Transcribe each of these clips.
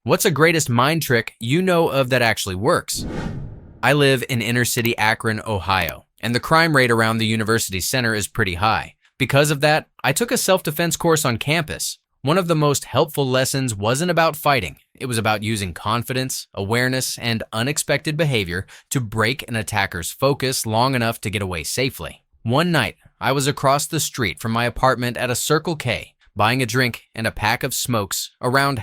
What's a greatest mind trick you know of that actually works? I live in inner city Akron, Ohio, and the crime rate around the university center is pretty high. Because of that, I took a self-defense course on campus. One of the most helpful lessons wasn't about fighting. It was about using confidence, awareness, and unexpected behavior to break an attacker's focus long enough to get away safely. One night, I was across the street from my apartment at a Circle K, buying a drink and a pack of smokes around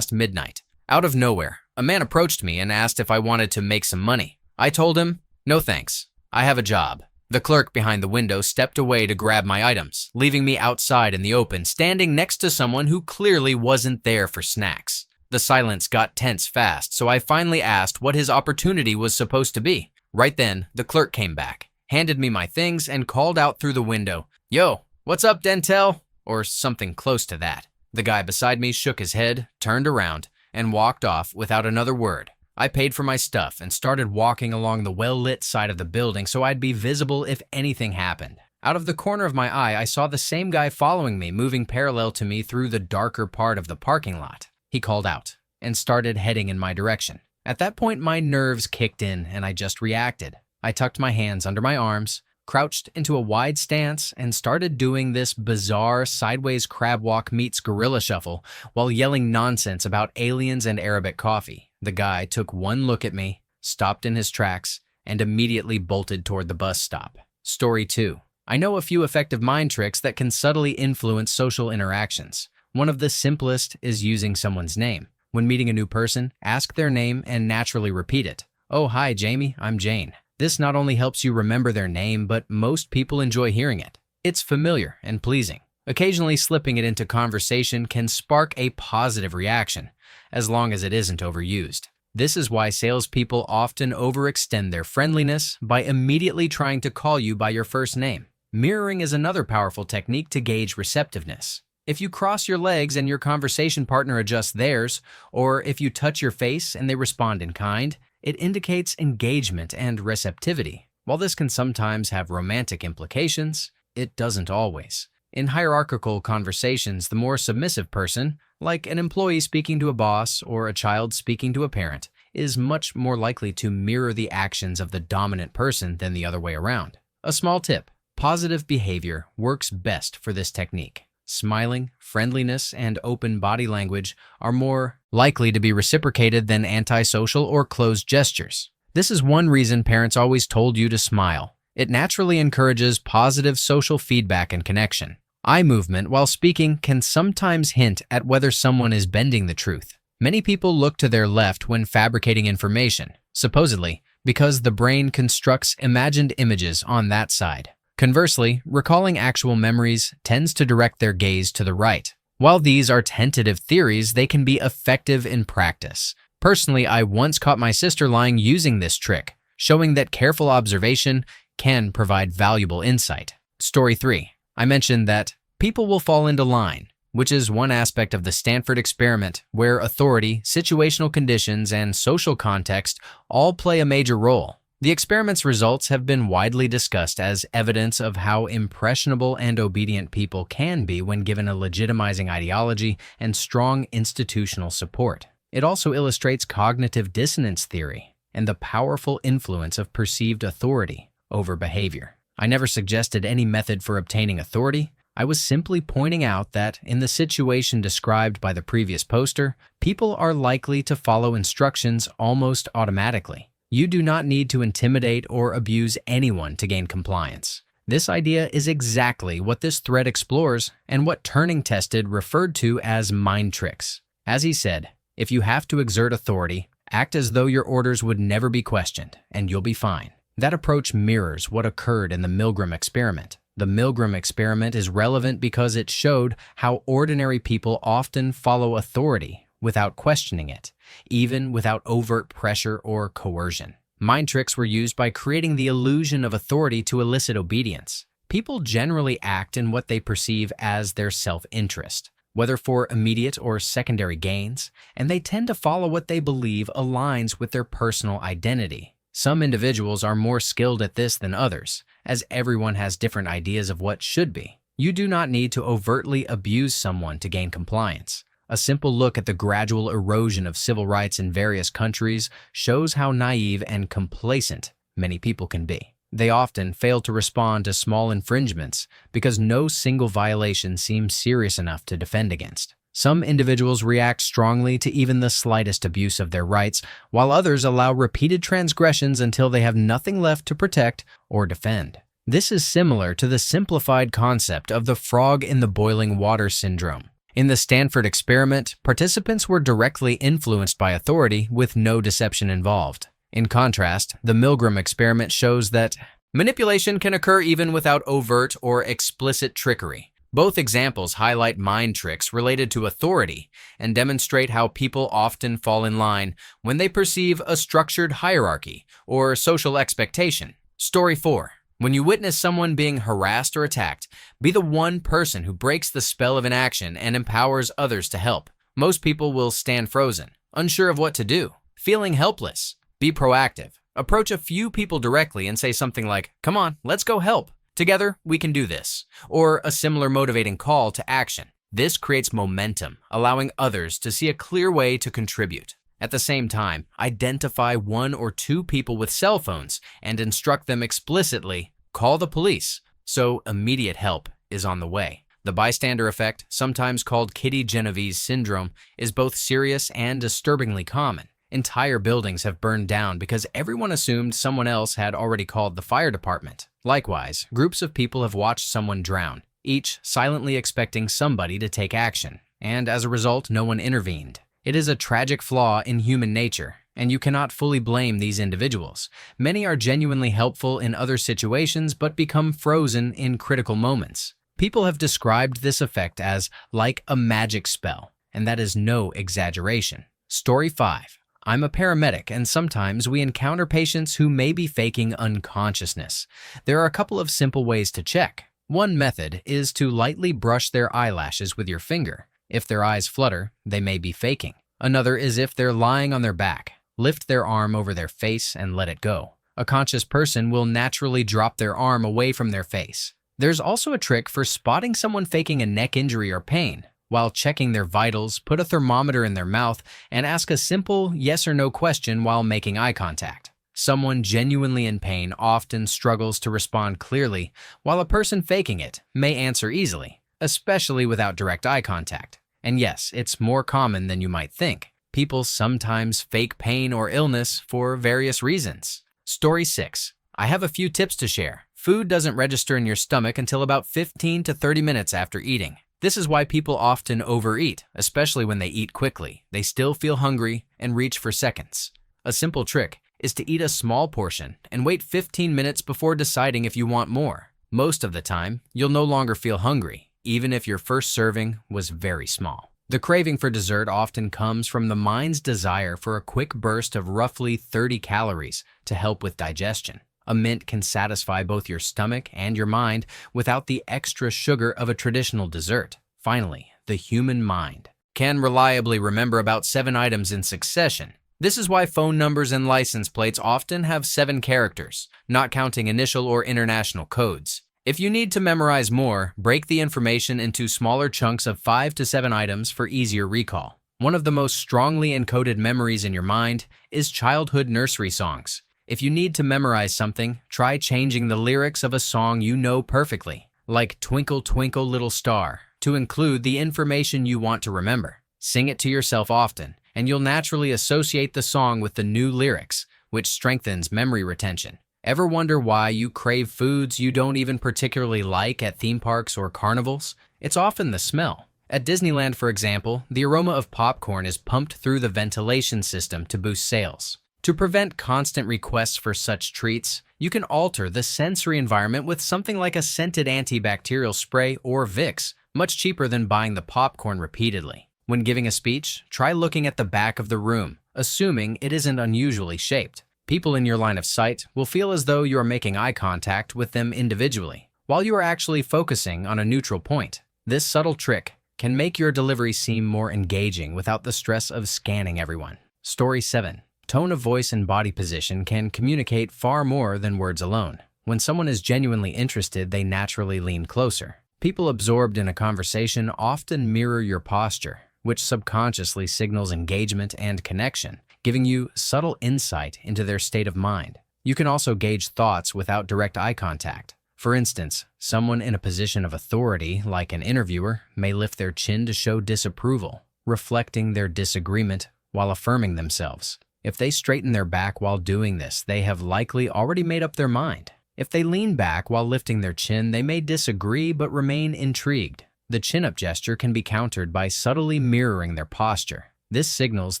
midnight. Out of nowhere, a man approached me and asked if I wanted to make some money. I told him, "No thanks, I have a job." The clerk behind the window stepped away to grab my items, leaving me outside in the open, standing next to someone who clearly wasn't there for snacks. The silence got tense fast, so I finally asked what his opportunity was supposed to be. Right then, the clerk came back, handed me my things, and called out through the window, "Yo, what's up, Dentel?" Or something close to that. The guy beside me shook his head, turned around, and walked off without another word. I paid for my stuff and started walking along the well-lit side of the building so I'd be visible if anything happened. Out of the corner of my eye, I saw the same guy following me, moving parallel to me through the darker part of the parking lot. He called out and started heading in my direction. At that point, my nerves kicked in and I just reacted. I tucked my hands under my arms, crouched into a wide stance, and started doing this bizarre sideways crab walk meets gorilla shuffle while yelling nonsense about aliens and Arabic coffee. The guy took one look at me, stopped in his tracks, and immediately bolted toward the bus stop. Story 2. I know a few effective mind tricks that can subtly influence social interactions. One of the simplest is using someone's name. When meeting a new person, ask their name and naturally repeat it. "Oh, hi, Jamie, I'm Jane." This not only helps you remember their name, but most people enjoy hearing it. It's familiar and pleasing. Occasionally slipping it into conversation can spark a positive reaction, as long as it isn't overused. This is why salespeople often overextend their friendliness by immediately trying to call you by your first name. Mirroring is another powerful technique to gauge receptiveness. If you cross your legs and your conversation partner adjusts theirs, or if you touch your face and they respond in kind, it indicates engagement and receptivity. While this can sometimes have romantic implications, it doesn't always. In hierarchical conversations, the more submissive person, like an employee speaking to a boss or a child speaking to a parent, is much more likely to mirror the actions of the dominant person than the other way around. A small tip: positive behavior works best for this technique. Smiling, friendliness, and open body language are more likely to be reciprocated than antisocial or closed gestures. This is one reason parents always told you to smile. It naturally encourages positive social feedback and connection. Eye movement while speaking can sometimes hint at whether someone is bending the truth. Many people look to their left when fabricating information, supposedly because the brain constructs imagined images on that side. Conversely, recalling actual memories tends to direct their gaze to the right. While these are tentative theories, they can be effective in practice. Personally, I once caught my sister lying using this trick, showing that careful observation can provide valuable insight. Story 3. I mentioned that people will fall into line, which is one aspect of the Stanford experiment where authority, situational conditions, and social context all play a major role. The experiment's results have been widely discussed as evidence of how impressionable and obedient people can be when given a legitimizing ideology and strong institutional support. It also illustrates cognitive dissonance theory and the powerful influence of perceived authority over behavior. I never suggested any method for obtaining authority. I was simply pointing out that in the situation described by the previous poster, people are likely to follow instructions almost automatically. You do not need to intimidate or abuse anyone to gain compliance. This idea is exactly what this thread explores and what Turing Tested referred to as mind tricks. As he said, if you have to exert authority, act as though your orders would never be questioned, and you'll be fine. That approach mirrors what occurred in the Milgram experiment. The Milgram experiment is relevant because it showed how ordinary people often follow authority without questioning it, even without overt pressure or coercion. Mind tricks were used by creating the illusion of authority to elicit obedience. People generally act in what they perceive as their self-interest, whether for immediate or secondary gains, and they tend to follow what they believe aligns with their personal identity. Some individuals are more skilled at this than others, as everyone has different ideas of what should be. You do not need to overtly abuse someone to gain compliance. A simple look at the gradual erosion of civil rights in various countries shows how naive and complacent many people can be. They often fail to respond to small infringements because no single violation seems serious enough to defend against. Some individuals react strongly to even the slightest abuse of their rights, while others allow repeated transgressions until they have nothing left to protect or defend. This is similar to the simplified concept of the frog in the boiling water syndrome. In the Stanford experiment, participants were directly influenced by authority with no deception involved. In contrast, the Milgram experiment shows that manipulation can occur even without overt or explicit trickery. Both examples highlight mind tricks related to authority and demonstrate how people often fall in line when they perceive a structured hierarchy or social expectation. Story 4. When you witness someone being harassed or attacked, be the one person who breaks the spell of inaction and empowers others to help. Most people will stand frozen, unsure of what to do, feeling helpless. Be proactive. Approach a few people directly and say something like, "Come on, let's go help. Together, we can do this." Or a similar motivating call to action. This creates momentum, allowing others to see a clear way to contribute. At the same time, identify 1 or 2 people with cell phones and instruct them explicitly, "Call the police," so immediate help is on the way. The bystander effect, sometimes called Kitty Genovese syndrome, is both serious and disturbingly common. Entire buildings have burned down because everyone assumed someone else had already called the fire department. Likewise, groups of people have watched someone drown, each silently expecting somebody to take action, and as a result, no one intervened. It is a tragic flaw in human nature, and you cannot fully blame these individuals. Many are genuinely helpful in other situations but become frozen in critical moments. People have described this effect as like a magic spell, and that is no exaggeration. Story 5. I'm a paramedic, and sometimes we encounter patients who may be faking unconsciousness. There are a couple of simple ways to check. One method is to lightly brush their eyelashes with your finger. If their eyes flutter, they may be faking. Another is if they're lying on their back. Lift their arm over their face and let it go. A conscious person will naturally drop their arm away from their face. There's also a trick for spotting someone faking a neck injury or pain. While checking their vitals, put a thermometer in their mouth and ask a simple yes or no question while making eye contact. Someone genuinely in pain often struggles to respond clearly, while a person faking it may answer easily, especially without direct eye contact. And yes, it's more common than you might think. People sometimes fake pain or illness for various reasons. Story 6. I have a few tips to share. Food doesn't register in your stomach until about 15 to 30 minutes after eating. This is why people often overeat, especially when they eat quickly. They still feel hungry and reach for seconds. A simple trick is to eat a small portion and wait 15 minutes before deciding if you want more. Most of the time, you'll no longer feel hungry, even if your first serving was very small. The craving for dessert often comes from the mind's desire for a quick burst of roughly 30 calories to help with digestion. A mint can satisfy both your stomach and your mind without the extra sugar of a traditional dessert. Finally, the human mind can reliably remember about 7 items in succession. This is why phone numbers and license plates often have 7 characters, not counting initial or international codes. If you need to memorize more, break the information into smaller chunks of 5 to 7 items for easier recall. One of the most strongly encoded memories in your mind is childhood nursery songs. If you need to memorize something, try changing the lyrics of a song you know perfectly, like "Twinkle, Twinkle, Little Star," to include the information you want to remember. Sing it to yourself often, and you'll naturally associate the song with the new lyrics, which strengthens memory retention. Ever wonder why you crave foods you don't even particularly like at theme parks or carnivals? It's often the smell. At Disneyland, for example, the aroma of popcorn is pumped through the ventilation system to boost sales. To prevent constant requests for such treats, you can alter the sensory environment with something like a scented antibacterial spray or Vicks, much cheaper than buying the popcorn repeatedly. When giving a speech, try looking at the back of the room, assuming it isn't unusually shaped. People in your line of sight will feel as though you are making eye contact with them individually, while you are actually focusing on a neutral point. This subtle trick can make your delivery seem more engaging without the stress of scanning everyone. Story 7. Tone of voice and body position can communicate far more than words alone. When someone is genuinely interested, they naturally lean closer. People absorbed in a conversation often mirror your posture, which subconsciously signals engagement and connection, giving you subtle insight into their state of mind. You can also gauge thoughts without direct eye contact. For instance, someone in a position of authority, like an interviewer, may lift their chin to show disapproval, reflecting their disagreement while affirming themselves. If they straighten their back while doing this, they have likely already made up their mind. If they lean back while lifting their chin, they may disagree but remain intrigued. The chin-up gesture can be countered by subtly mirroring their posture. This signals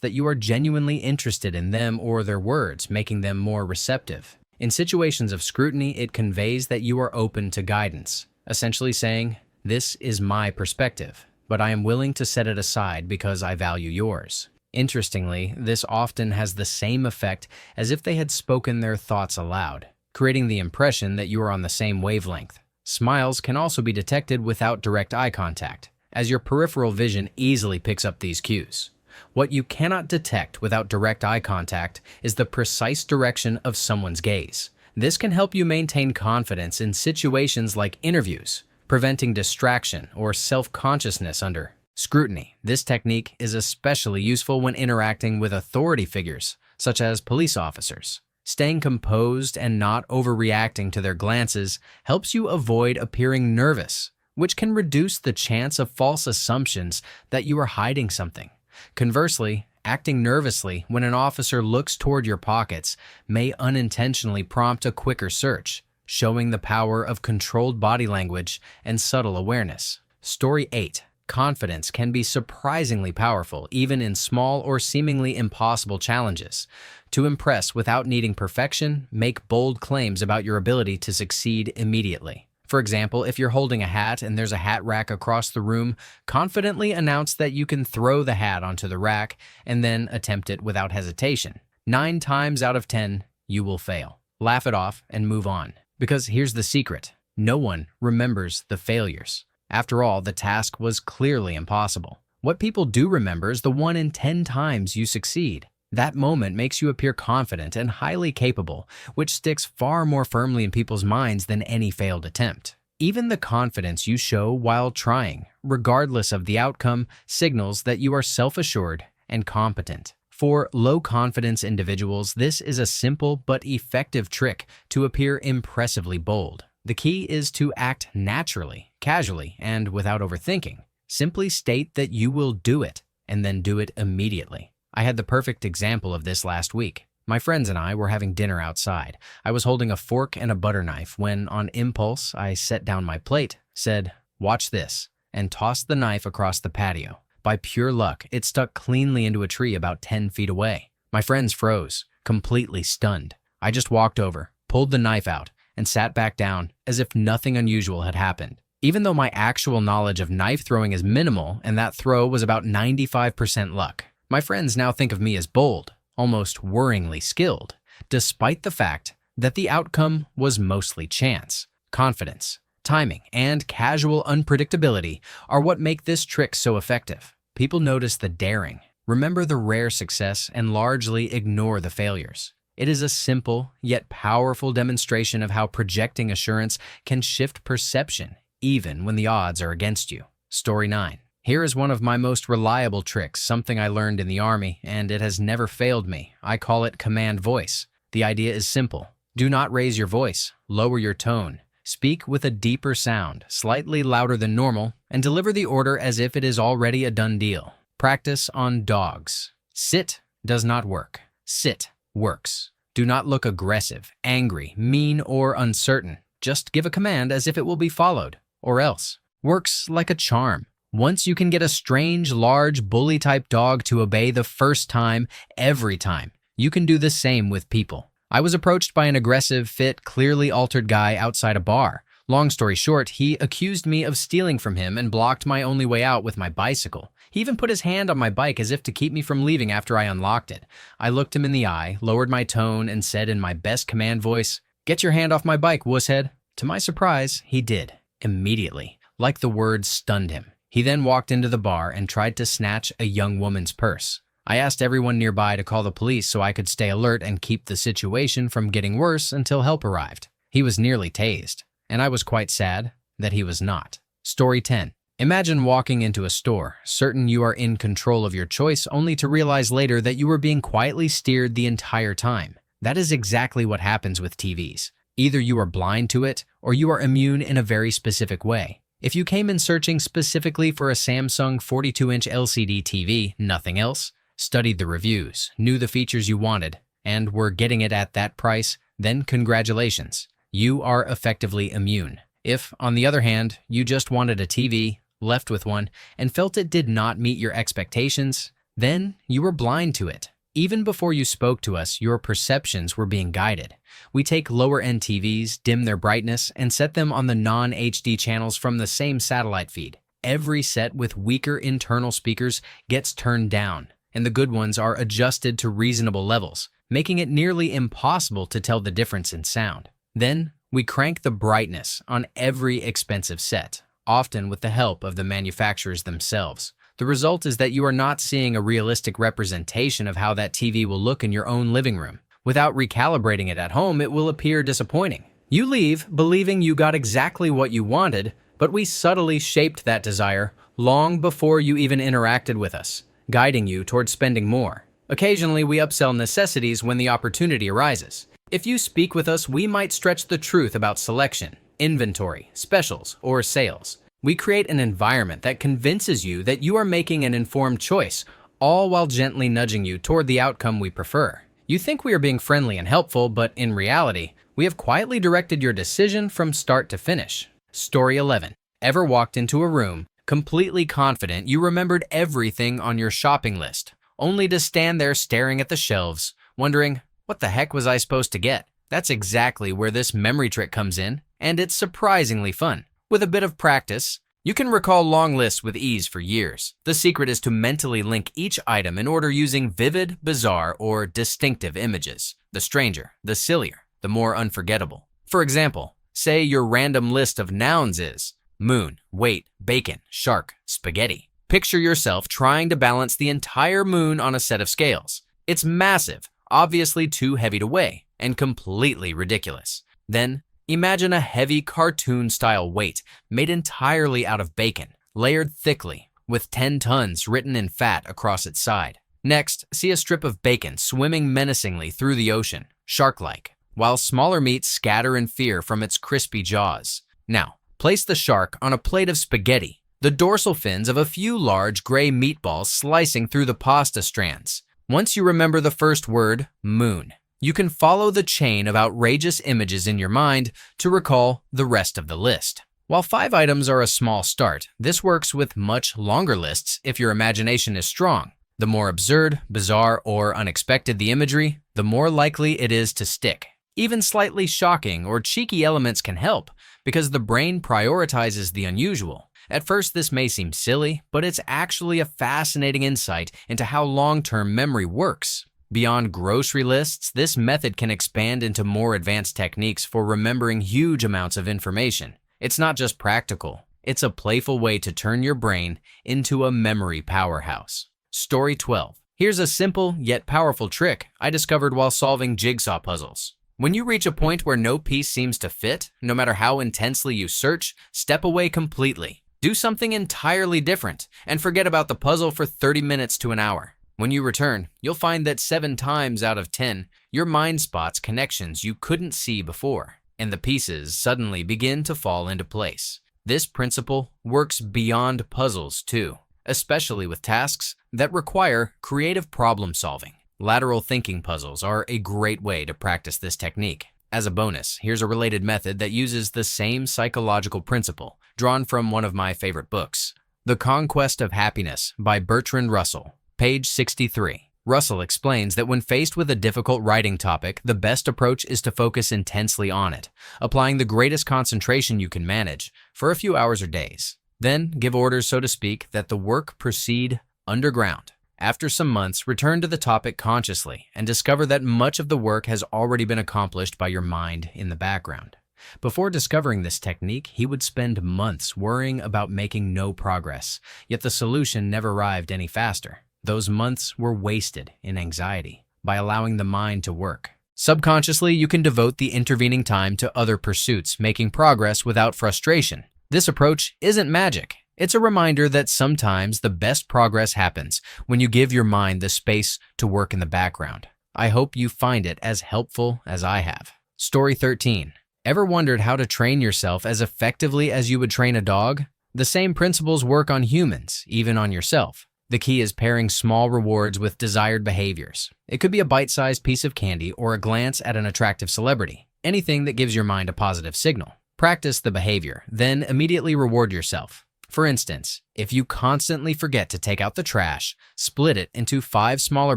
that you are genuinely interested in them or their words, making them more receptive. In situations of scrutiny, it conveys that you are open to guidance, essentially saying, "This is my perspective, but I am willing to set it aside because I value yours." Interestingly, this often has the same effect as if they had spoken their thoughts aloud, creating the impression that you are on the same wavelength. Smiles can also be detected without direct eye contact, as your peripheral vision easily picks up these cues. What you cannot detect without direct eye contact is the precise direction of someone's gaze. This can help you maintain confidence in situations like interviews, preventing distraction or self-consciousness under scrutiny. This technique is especially useful when interacting with authority figures, such as police officers. Staying composed and not overreacting to their glances helps you avoid appearing nervous, which can reduce the chance of false assumptions that you are hiding something. Conversely, acting nervously when an officer looks toward your pockets may unintentionally prompt a quicker search, showing the power of controlled body language and subtle awareness. Story 8. Confidence can be surprisingly powerful, even in small or seemingly impossible challenges. To impress without needing perfection, make bold claims about your ability to succeed immediately. For example, if you're holding a hat and there's a hat rack across the room, confidently announce that you can throw the hat onto the rack and then attempt it without hesitation. 9 times out of 10, you will fail. Laugh it off and move on. Because here's the secret: no one remembers the failures. After all, the task was clearly impossible. What people do remember is the 1 in 10 times you succeed. That moment makes you appear confident and highly capable, which sticks far more firmly in people's minds than any failed attempt. Even the confidence you show while trying, regardless of the outcome, signals that you are self-assured and competent. For low-confidence individuals, this is a simple but effective trick to appear impressively bold. The key is to act naturally, casually, and without overthinking. Simply state that you will do it, and then do it immediately. I had the perfect example of this last week. My friends and I were having dinner outside. I was holding a fork and a butter knife when, on impulse, I set down my plate, said, "Watch this," and tossed the knife across the patio. By pure luck, it stuck cleanly into a tree about 10 feet away. My friends froze, completely stunned. I just walked over, pulled the knife out, and sat back down as if nothing unusual had happened. Even though my actual knowledge of knife throwing is minimal and that throw was about 95% luck, my friends now think of me as bold, almost worryingly skilled, despite the fact that the outcome was mostly chance. Confidence, timing, and casual unpredictability are what make this trick so effective. People notice the daring, remember the rare success, and largely ignore the failures. It is a simple yet powerful demonstration of how projecting assurance can shift perception, even when the odds are against you. Story 9. Here is one of my most reliable tricks, something I learned in the Army, and it has never failed me. I call it command voice. The idea is simple. Do not raise your voice, lower your tone. Speak with a deeper sound, slightly louder than normal, and deliver the order as if it is already a done deal. Practice on dogs. Sit does not work. Sit works. Do not look aggressive, angry, mean, or uncertain. Just give a command as if it will be followed, or else. Works like a charm. Once you can get a strange, large, bully-type dog to obey the first time, every time, you can do the same with people. I was approached by an aggressive, fit, clearly altered guy outside a bar. Long story short, he accused me of stealing from him and blocked my only way out with my bicycle. He even put his hand on my bike as if to keep me from leaving after I unlocked it. I looked him in the eye, lowered my tone, and said in my best command voice, "Get your hand off my bike, wusshead." To my surprise, he did, immediately, like the words stunned him. He then walked into the bar and tried to snatch a young woman's purse. I asked everyone nearby to call the police so I could stay alert and keep the situation from getting worse until help arrived. He was nearly tased, and I was quite sad that he was not. Story 10. Imagine walking into a store, certain you are in control of your choice, only to realize later that you were being quietly steered the entire time. That is exactly what happens with TVs. Either you are blind to it, or you are immune in a very specific way. If you came in searching specifically for a Samsung 42-inch LCD TV, nothing else, studied the reviews, knew the features you wanted, and were getting it at that price, then congratulations. You are effectively immune. If, on the other hand, you just wanted a TV, left with one, and felt it did not meet your expectations, then you were blind to it. Even before you spoke to us, your perceptions were being guided. We take lower-end TVs, dim their brightness, and set them on the non-HD channels from the same satellite feed. Every set with weaker internal speakers gets turned down, and the good ones are adjusted to reasonable levels, making it nearly impossible to tell the difference in sound. Then, we crank the brightness on every expensive set, often with the help of the manufacturers themselves. The result is that you are not seeing a realistic representation of how that TV will look in your own living room. Without recalibrating it at home, it will appear disappointing. You leave believing you got exactly what you wanted, but we subtly shaped that desire long before you even interacted with us, guiding you towards spending more. Occasionally, we upsell necessities when the opportunity arises. If you speak with us, we might stretch the truth about selection, inventory, specials, or sales. We create an environment that convinces you that you are making an informed choice, all while gently nudging you toward the outcome we prefer. You think we are being friendly and helpful, but in reality, we have quietly directed your decision from start to finish. Story 11. Ever walked into a room, completely confident you remembered everything on your shopping list, only to stand there staring at the shelves, wondering, what the heck was I supposed to get? That's exactly where this memory trick comes in, and it's surprisingly fun. With a bit of practice, you can recall long lists with ease for years. The secret is to mentally link each item in order using vivid, bizarre, or distinctive images. The stranger, the sillier, the more unforgettable. For example, say your random list of nouns is moon, weight, bacon, shark, spaghetti. Picture yourself trying to balance the entire moon on a set of scales. It's massive, obviously too heavy to weigh, and completely ridiculous. Then, imagine a heavy cartoon-style weight made entirely out of bacon, layered thickly, with 10 tons written in fat across its side. Next, see a strip of bacon swimming menacingly through the ocean, shark-like, while smaller meats scatter in fear from its crispy jaws. Now, place the shark on a plate of spaghetti, the dorsal fins of a few large gray meatballs slicing through the pasta strands. Once you remember the first word, moon, you can follow the chain of outrageous images in your mind to recall the rest of the list. While 5 items are a small start, this works with much longer lists if your imagination is strong. The more absurd, bizarre, or unexpected the imagery, the more likely it is to stick. Even slightly shocking or cheeky elements can help, because the brain prioritizes the unusual. At first, this may seem silly, but it's actually a fascinating insight into how long-term memory works. Beyond grocery lists, this method can expand into more advanced techniques for remembering huge amounts of information. It's not just practical, it's a playful way to turn your brain into a memory powerhouse. Story 12. Here's a simple yet powerful trick I discovered while solving jigsaw puzzles. When you reach a point where no piece seems to fit, no matter how intensely you search, step away completely. Do something entirely different and forget about the puzzle for 30 minutes to an hour. When you return, you'll find that 7 times out of 10, your mind spots connections you couldn't see before, and the pieces suddenly begin to fall into place. This principle works beyond puzzles too, especially with tasks that require creative problem solving. Lateral thinking puzzles are a great way to practice this technique. As a bonus, here's a related method that uses the same psychological principle, drawn from one of my favorite books, The Conquest of Happiness by Bertrand Russell. Page 63. Russell explains that when faced with a difficult writing topic, the best approach is to focus intensely on it, applying the greatest concentration you can manage for a few hours or days. Then give orders, so to speak, that the work proceed underground. After some months, return to the topic consciously and discover that much of the work has already been accomplished by your mind in the background. Before discovering this technique, he would spend months worrying about making no progress, yet the solution never arrived any faster. Those months were wasted in anxiety by allowing the mind to work. Subconsciously, you can devote the intervening time to other pursuits, making progress without frustration. This approach isn't magic. It's a reminder that sometimes the best progress happens when you give your mind the space to work in the background. I hope you find it as helpful as I have. Story 13. Ever wondered how to train yourself as effectively as you would train a dog? The same principles work on humans, even on yourself. The key is pairing small rewards with desired behaviors. It could be a bite-sized piece of candy or a glance at an attractive celebrity. Anything that gives your mind a positive signal. Practice the behavior, then immediately reward yourself. For instance, if you constantly forget to take out the trash, split it into 5 smaller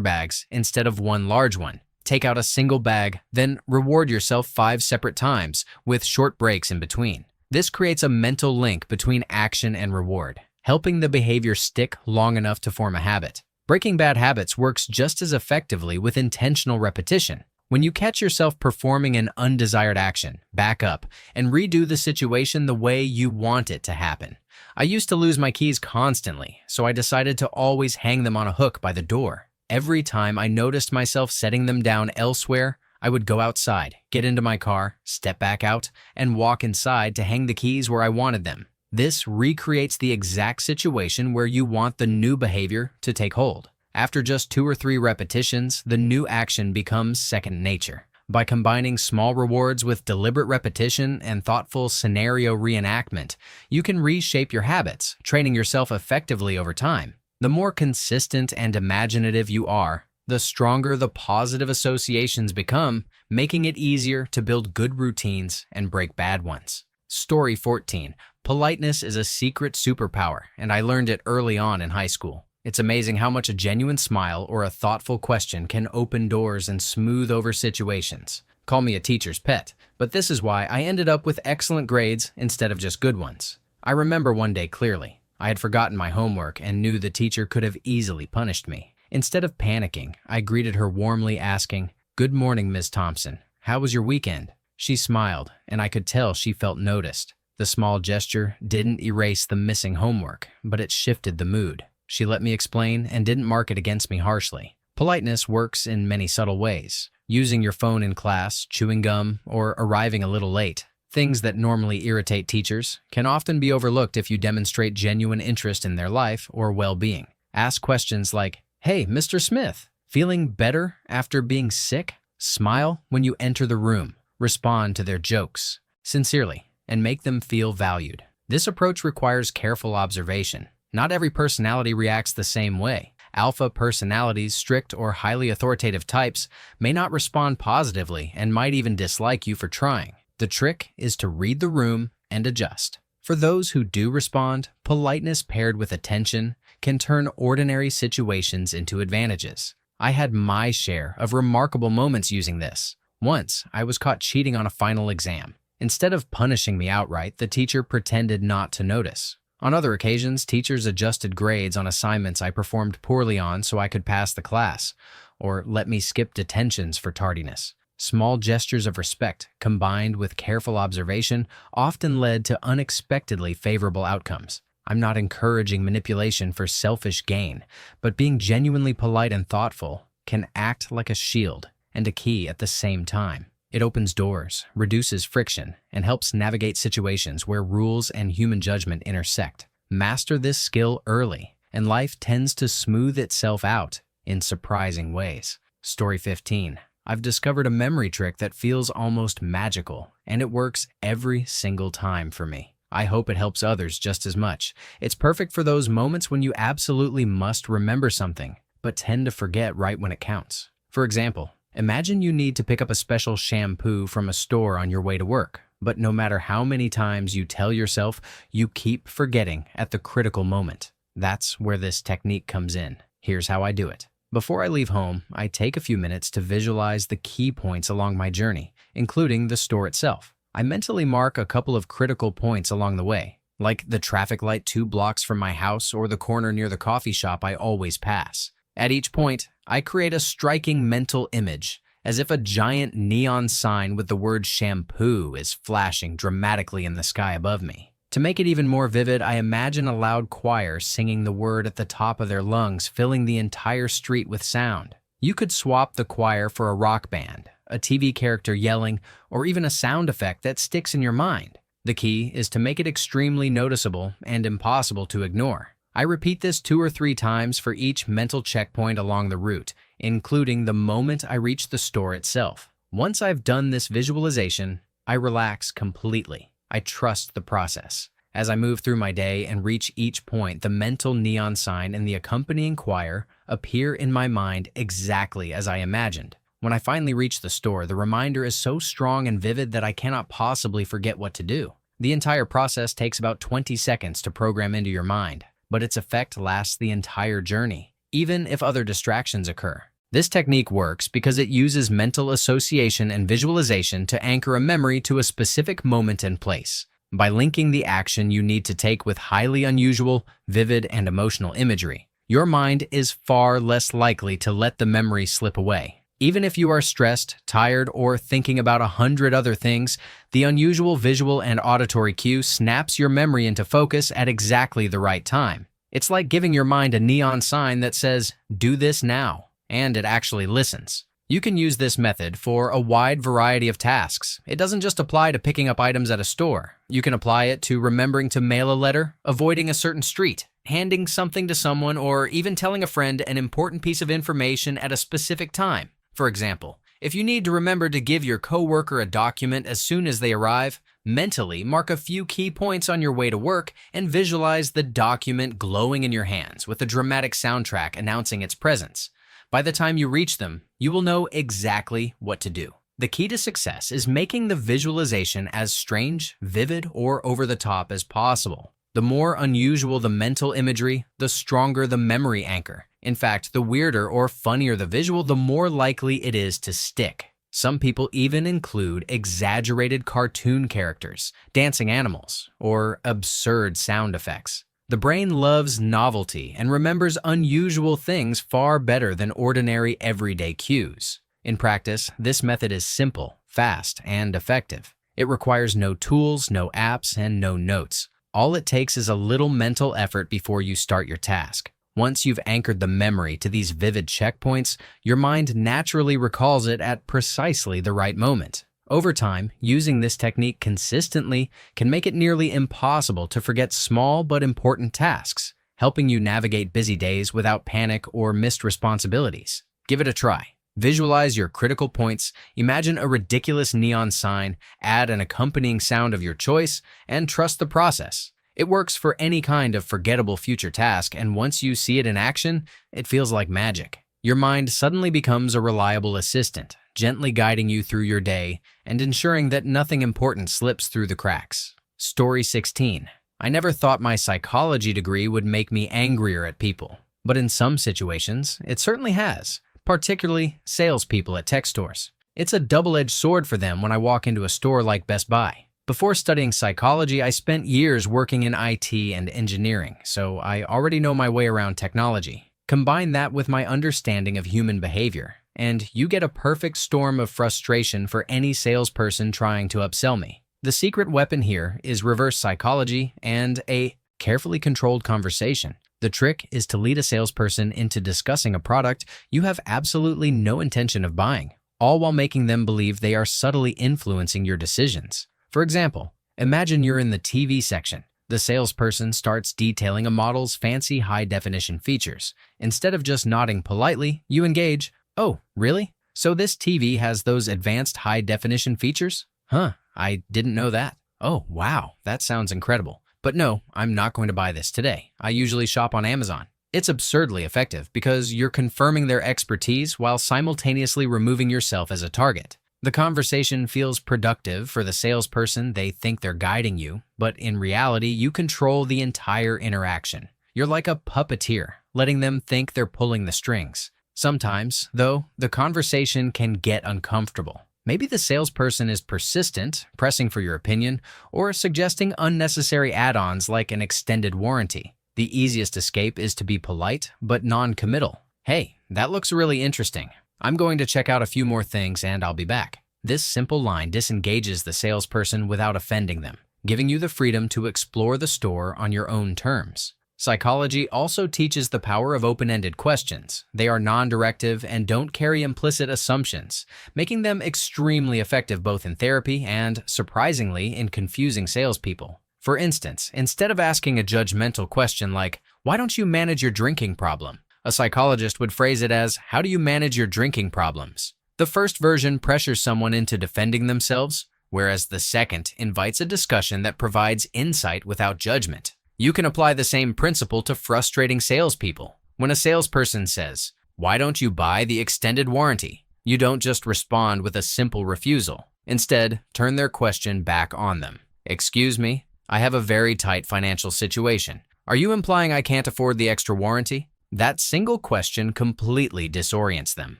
bags instead of 1 large one. Take out a single bag, then reward yourself 5 separate times with short breaks in between. This creates a mental link between action and reward, helping the behavior stick long enough to form a habit. Breaking bad habits works just as effectively with intentional repetition. When you catch yourself performing an undesired action, back up and redo the situation the way you want it to happen. I used to lose my keys constantly, so I decided to always hang them on a hook by the door. Every time I noticed myself setting them down elsewhere, I would go outside, get into my car, step back out, and walk inside to hang the keys where I wanted them. This recreates the exact situation where you want the new behavior to take hold. After just 2 or 3 repetitions, the new action becomes second nature. By combining small rewards with deliberate repetition and thoughtful scenario reenactment, you can reshape your habits, training yourself effectively over time. The more consistent and imaginative you are, the stronger the positive associations become, making it easier to build good routines and break bad ones. Story 14. Politeness is a secret superpower, and I learned it early on in high school. It's amazing how much a genuine smile or a thoughtful question can open doors and smooth over situations. Call me a teacher's pet, but this is why I ended up with excellent grades instead of just good ones. I remember one day clearly. I had forgotten my homework and knew the teacher could have easily punished me. Instead of panicking, I greeted her warmly asking, "Good morning, Ms. Thompson. How was your weekend?" She smiled, and I could tell she felt noticed. The small gesture didn't erase the missing homework, but it shifted the mood. She let me explain and didn't mark it against me harshly. Politeness works in many subtle ways. Using your phone in class, chewing gum, or arriving a little late. Things that normally irritate teachers can often be overlooked if you demonstrate genuine interest in their life or well-being. Ask questions like, "Hey, Mr. Smith, feeling better after being sick?" Smile when you enter the room. Respond to their jokes sincerely and make them feel valued. This approach requires careful observation. Not every personality reacts the same way. Alpha personalities, strict or highly authoritative types, may not respond positively and might even dislike you for trying. The trick is to read the room and adjust. For those who do respond, politeness paired with attention can turn ordinary situations into advantages. I had my share of remarkable moments using this. Once, I was caught cheating on a final exam. Instead of punishing me outright, the teacher pretended not to notice. On other occasions, teachers adjusted grades on assignments I performed poorly on so I could pass the class, or let me skip detentions for tardiness. Small gestures of respect, combined with careful observation, often led to unexpectedly favorable outcomes. I'm not encouraging manipulation for selfish gain, but being genuinely polite and thoughtful can act like a shield and a key at the same time. It opens doors, reduces friction, and helps navigate situations where rules and human judgment intersect. Master this skill early, and life tends to smooth itself out in surprising ways. Story 15. I've discovered a memory trick that feels almost magical, and it works every single time for me. I hope it helps others just as much. It's perfect for those moments when you absolutely must remember something, but tend to forget right when it counts. For example, imagine you need to pick up a special shampoo from a store on your way to work, but no matter how many times you tell yourself, you keep forgetting at the critical moment. That's where this technique comes in. Here's how I do it. Before I leave home, I take a few minutes to visualize the key points along my journey, including the store itself. I mentally mark a couple of critical points along the way, like the traffic light 2 blocks from my house or the corner near the coffee shop I always pass. At each point, I create a striking mental image, as if a giant neon sign with the word shampoo is flashing dramatically in the sky above me. To make it even more vivid, I imagine a loud choir singing the word at the top of their lungs, filling the entire street with sound. You could swap the choir for a rock band, a TV character yelling, or even a sound effect that sticks in your mind. The key is to make it extremely noticeable and impossible to ignore. I repeat this 2 or 3 times for each mental checkpoint along the route, including the moment I reach the store itself. Once I've done this visualization, I relax completely. I trust the process. As I move through my day and reach each point, the mental neon sign and the accompanying choir appear in my mind exactly as I imagined. When I finally reach the store, the reminder is so strong and vivid that I cannot possibly forget what to do. The entire process takes about 20 seconds to program into your mind, but its effect lasts the entire journey, even if other distractions occur. This technique works because it uses mental association and visualization to anchor a memory to a specific moment and place. By linking the action you need to take with highly unusual, vivid, and emotional imagery, your mind is far less likely to let the memory slip away. Even if you are stressed, tired, or thinking about 100 other things, the unusual visual and auditory cue snaps your memory into focus at exactly the right time. It's like giving your mind a neon sign that says, "Do this now," and it actually listens. You can use this method for a wide variety of tasks. It doesn't just apply to picking up items at a store. You can apply it to remembering to mail a letter, avoiding a certain street, handing something to someone, or even telling a friend an important piece of information at a specific time. For example, if you need to remember to give your coworker a document as soon as they arrive, mentally mark a few key points on your way to work and visualize the document glowing in your hands with a dramatic soundtrack announcing its presence. By the time you reach them, you will know exactly what to do. The key to success is making the visualization as strange, vivid, or over the top as possible. The more unusual the mental imagery, the stronger the memory anchor. In fact, the weirder or funnier the visual, the more likely it is to stick. Some people even include exaggerated cartoon characters, dancing animals, or absurd sound effects. The brain loves novelty and remembers unusual things far better than ordinary everyday cues. In practice, this method is simple, fast, and effective. It requires no tools, no apps, and no notes. All it takes is a little mental effort before you start your task. Once you've anchored the memory to these vivid checkpoints, your mind naturally recalls it at precisely the right moment. Over time, using this technique consistently can make it nearly impossible to forget small but important tasks, helping you navigate busy days without panic or missed responsibilities. Give it a try. Visualize your critical points, imagine a ridiculous neon sign, add an accompanying sound of your choice, and trust the process. It works for any kind of forgettable future task, and once you see it in action, it feels like magic. Your mind suddenly becomes a reliable assistant, gently guiding you through your day and ensuring that nothing important slips through the cracks. Story 16. I never thought my psychology degree would make me angrier at people, but in some situations, it certainly has, particularly salespeople at tech stores. It's a double-edged sword for them when I walk into a store like Best Buy. Before studying psychology, I spent years working in IT and engineering, so I already know my way around technology. Combine that with my understanding of human behavior, and you get a perfect storm of frustration for any salesperson trying to upsell me. The secret weapon here is reverse psychology and a carefully controlled conversation. The trick is to lead a salesperson into discussing a product you have absolutely no intention of buying, all while making them believe they are subtly influencing your decisions. For example, imagine you're in the TV section. The salesperson starts detailing a model's fancy high-definition features. Instead of just nodding politely, you engage, "Oh, really? So this TV has those advanced high-definition features? Huh, I didn't know that. Oh, wow, that sounds incredible. But no, I'm not going to buy this today. I usually shop on Amazon." It's absurdly effective because you're confirming their expertise while simultaneously removing yourself as a target. The conversation feels productive for the salesperson. They think they're guiding you, but in reality, you control the entire interaction. You're like a puppeteer, letting them think they're pulling the strings. Sometimes, though, the conversation can get uncomfortable. Maybe the salesperson is persistent, pressing for your opinion, or suggesting unnecessary add-ons like an extended warranty. The easiest escape is to be polite, but non-committal. "Hey, that looks really interesting. I'm going to check out a few more things and I'll be back." This simple line disengages the salesperson without offending them, giving you the freedom to explore the store on your own terms. Psychology also teaches the power of open-ended questions. They are non-directive and don't carry implicit assumptions, making them extremely effective both in therapy and, surprisingly, in confusing salespeople. For instance, instead of asking a judgmental question like, "Why don't you manage your drinking problem?" a psychologist would phrase it as, "How do you manage your drinking problems?" The first version pressures someone into defending themselves, whereas the second invites a discussion that provides insight without judgment. You can apply the same principle to frustrating salespeople. When a salesperson says, "Why don't you buy the extended warranty?" you don't just respond with a simple refusal. Instead, turn their question back on them. "Excuse me, I have a very tight financial situation. Are you implying I can't afford the extra warranty?" That single question completely disorients them.